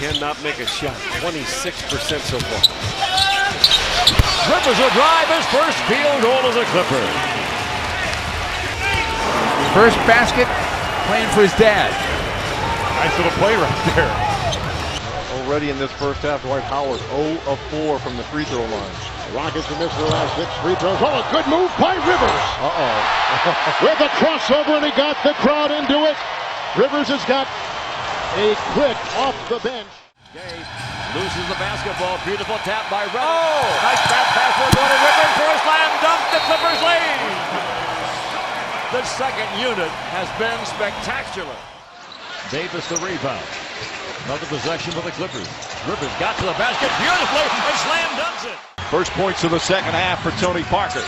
cannot make a shot. 26% so far. Rivers will drive his first field goal as a Clipper. First basket, playing for his dad. Nice little play right there. Already in this first half, Dwight Howard 0 of 4 from the free throw line. Rockets have missed their last 6 free throws. Oh, a good move by Rivers. With a crossover, and he got the crowd into it. Rivers has got a quick off the bench. Gay loses the basketball. Beautiful tap by Rivers. Oh! Nice back pass will go to Rivers for a slam dunk. The Clippers lead. The second unit has been spectacular. Davis the rebound. Another possession for the Clippers. Rivers got to the basket beautifully and slam dunks it. First points of the second half for Tony Parker.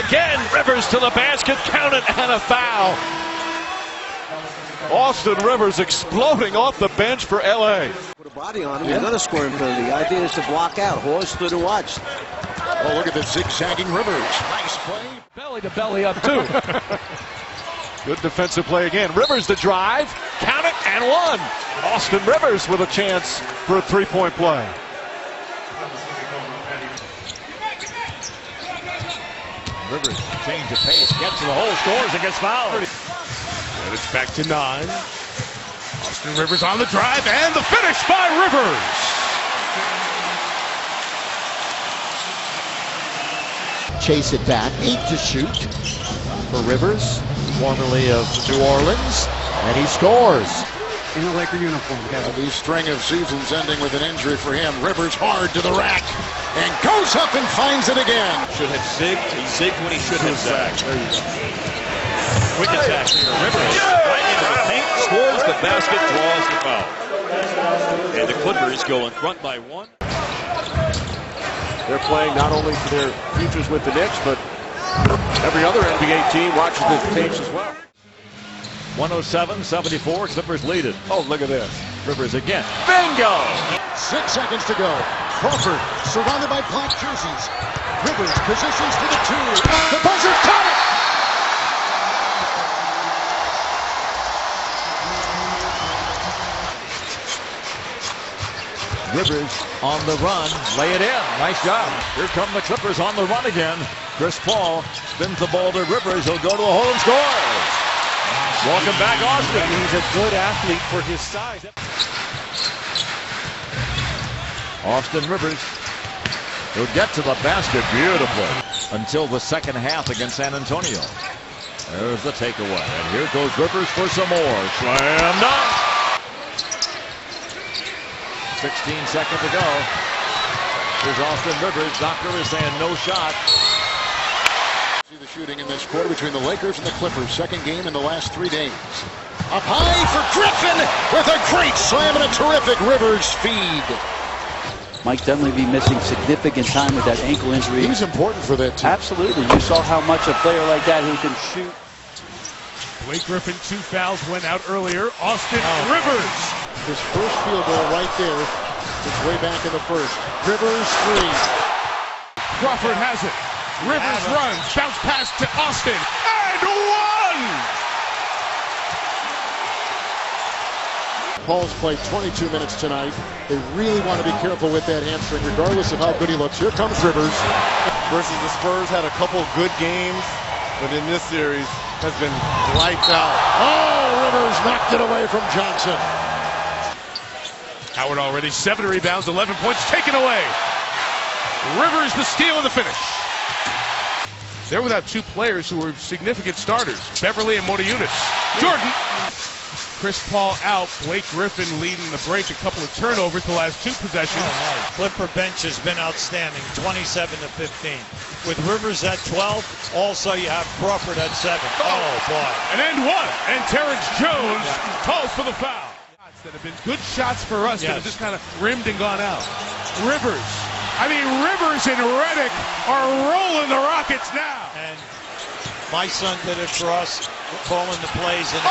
Again, Rivers to the basket, count it, and a foul. Austin Rivers exploding off the bench for LA. Put a body on him, he's going to score in penalty. The idea is to block out. Horse stood and watched. Oh, look at the zigzagging Rivers. Nice play. Belly to belly up, too. Good defensive play again. Rivers the drive, count it, and one. Austin Rivers with a chance for a three-point play. Rivers change of pace, gets to the hole, scores, and gets fouled. And it's back to 9. Austin Rivers on the drive, and the finish by Rivers. Chase it back, 8 to shoot for Rivers, formerly of New Orleans, and he scores. In a Laker uniform, Kevin. The string of seasons ending with an injury for him. Rivers hard to the rack, and goes up and finds it again. Should have zigged. He zigged when he should have zagged. Quick attack here. Rivers right into the paint, scores the basket, draws the foul. And the Clippers go in front by 1. They're playing not only for their futures with the Knicks, but every other NBA team watches this tapes as well. 107-74, Clippers lead it. Oh, look at this. Rivers again. Bingo! 6 seconds to go. Crawford surrounded by black jerseys. Rivers positions for the 2. The buzzer caught it! Rivers on the run, lay it in. Nice job. Here come the Clippers on the run again. Chris Paul spins the ball to Rivers. He'll go to the hole and score. Welcome back, Austin. He's a good athlete for his size. Austin Rivers will get to the basket beautifully until the second half against San Antonio. There's the takeaway. And here goes Rivers for some more. Slam dunk. 16 seconds to go. Here's Austin Rivers. Doctor is saying no shot. See the shooting in this quarter between the Lakers and the Clippers. Second game in the last 3 days. Up high for Griffin with a great slam and a terrific Rivers feed. Mike Dunleavy missing significant time with that ankle injury. He's important for that team. Absolutely. You saw how much a player like that who can shoot. Blake Griffin, 2 fouls went out earlier. Austin Rivers. His first field goal right there. It's way back in the first. Rivers 3. Crawford has it. Rivers runs. Bounce pass to Austin. And 1! Paul's played 22 minutes tonight. They really want to be careful with that hamstring, regardless of how good he looks. Here comes Rivers. Versus the Spurs had a couple good games, but in this series has been lights out. Oh, Rivers knocked it away from Johnson. Howard already 7 rebounds, 11 points taken away. Rivers the steal and the finish. They're without 2 players who were significant starters, Beverly and Motiunas. Jordan. Chris Paul out, Blake Griffin leading the break, a couple of turnovers the last 2 possessions. Clipper bench has been outstanding, 27-15. With Rivers at 12, also you have Crawford at 7. Oh boy. And end 1, and Terrence Jones calls for the foul. That have been good shots for us that have just kind of rimmed and gone out. Rivers and Redick are rolling the Rockets now. And my son did it for us, calling the plays. And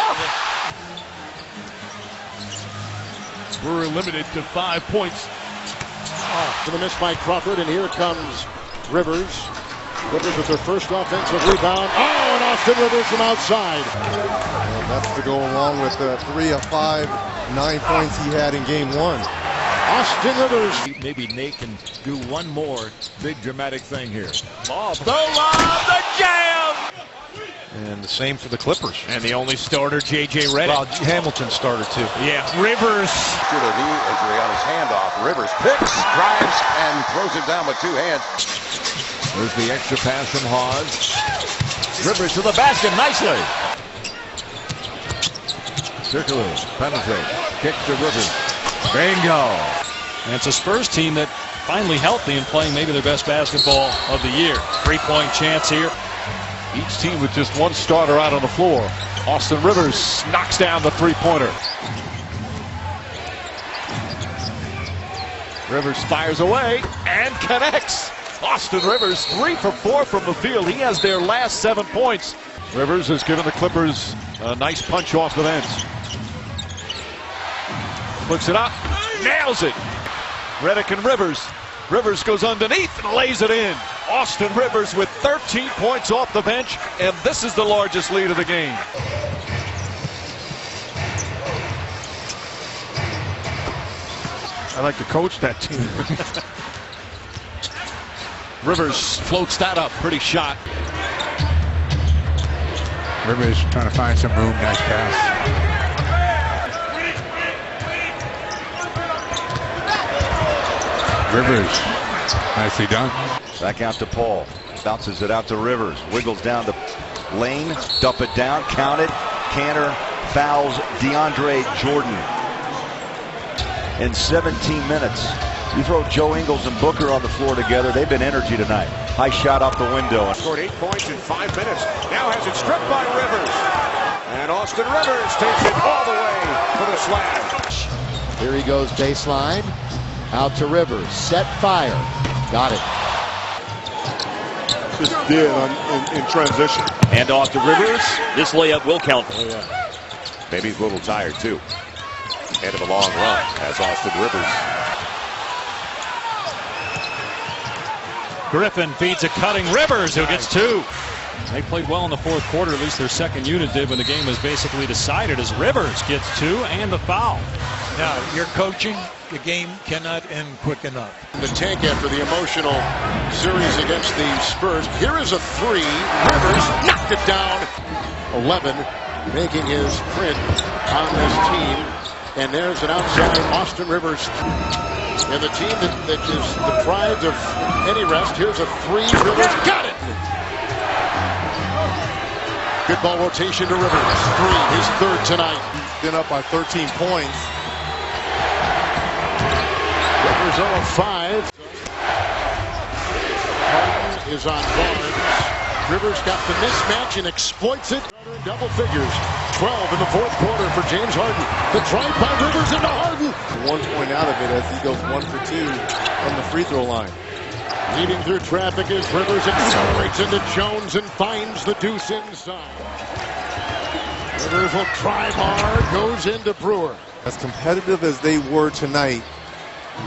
We're limited to 5 points. To the miss by Crawford, and here comes Rivers. Clippers with their first offensive rebound. Oh, and Austin Rivers from outside. And that's to go along with the 3 of 5, 9 points he had in game 1. Austin Rivers. Maybe Nate can do one more big dramatic thing here. Lob, the lob, the jam! And the same for the Clippers. And the only starter, J.J. Redick. Well, Hamilton started too. Yeah, Rivers. To the knee injury on his handoff. Rivers picks, drives, and throws it down with 2 hands. There's the extra pass from Hawes. Rivers to the basket nicely. Circles, penetrates, kicks to Rivers. Bingo. And it's a Spurs team that finally healthy and playing maybe their best basketball of the year. 3-point chance here. Each team with just one starter out on the floor. Austin Rivers knocks down the three-pointer. Rivers fires away and connects. Austin Rivers 3 for 4 from the field. He has their last 7 points. Rivers has given the Clippers a nice punch off the bench. Puts it up, nails it. Redick and Rivers. Rivers goes underneath and lays it in. Austin Rivers with 13 points off the bench, and this is the largest lead of the game. I like to coach that team. Rivers floats that up, pretty shot. Rivers trying to find some room. Nice pass. Rivers, nicely done. Back out to Paul. Bounces it out to Rivers. Wiggles down the lane. Dump it down. Count it. Cantor fouls DeAndre Jordan. In 17 minutes. You throw Joe Ingles and Booker on the floor together. They've been energy tonight. High shot off the window. Scored 8 points in 5 minutes. Now has it stripped by Rivers. And Austin Rivers takes it all the way for the slam. Here he goes baseline. Out to Rivers. Set fire. Got it. Just did in transition. And off to Rivers. This layup will count. Oh, yeah. Maybe he's a little tired, too. End of a long run as Austin Rivers. Griffin feeds a cutting Rivers, who gets 2. They played well in the fourth quarter, at least their second unit did, when the game was basically decided, as Rivers gets 2 and the foul. Now, you're coaching, the game cannot end quick enough. The tank after the emotional series against the Spurs. Here is a 3. Rivers knocked it down. 11 making his print on this team. And there's an outside Austin Rivers. And the team that is deprived of any rest. Here's a 3. Rivers got it. Good ball rotation to Rivers. 3, his 3rd tonight. He's been up by 13 points. Rivers 0 of 5. Harden is on guard. Rivers got the mismatch and exploits it. Double figures. 12 in the fourth quarter for James Harden. The drive by Rivers into Harden. 1 point out of it as he goes 1 for 2 from the free throw line. Leading through traffic as Rivers accelerates into Jones and finds the deuce inside. Rivers will drive hard, goes into Brewer. As competitive as they were tonight,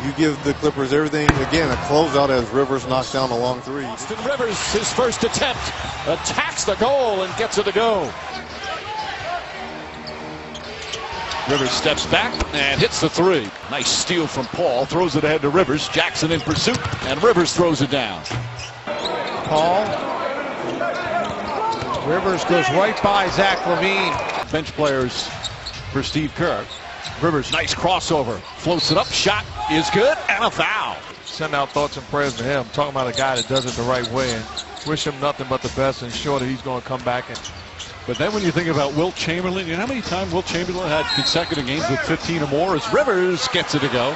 you give the Clippers everything. Again, a closeout as Rivers knocks down a long 3. Austin Rivers, his first attempt, attacks the goal and gets it to go. Rivers steps back and hits the 3. Nice steal from Paul. Throws it ahead to Rivers. Jackson in pursuit, and Rivers throws it down. Paul. Rivers goes right by Zach LaVine. Bench players for Steve Kerr. Rivers, nice crossover. Floats it up. Shot is good, and a foul. Send out thoughts and prayers to him. Talking about a guy that does it the right way, and wish him nothing but the best, and sure that he's going to come back. But then when you think about Wilt Chamberlain, you know how many times Wilt Chamberlain had consecutive games with 15 or more as Rivers gets it to go.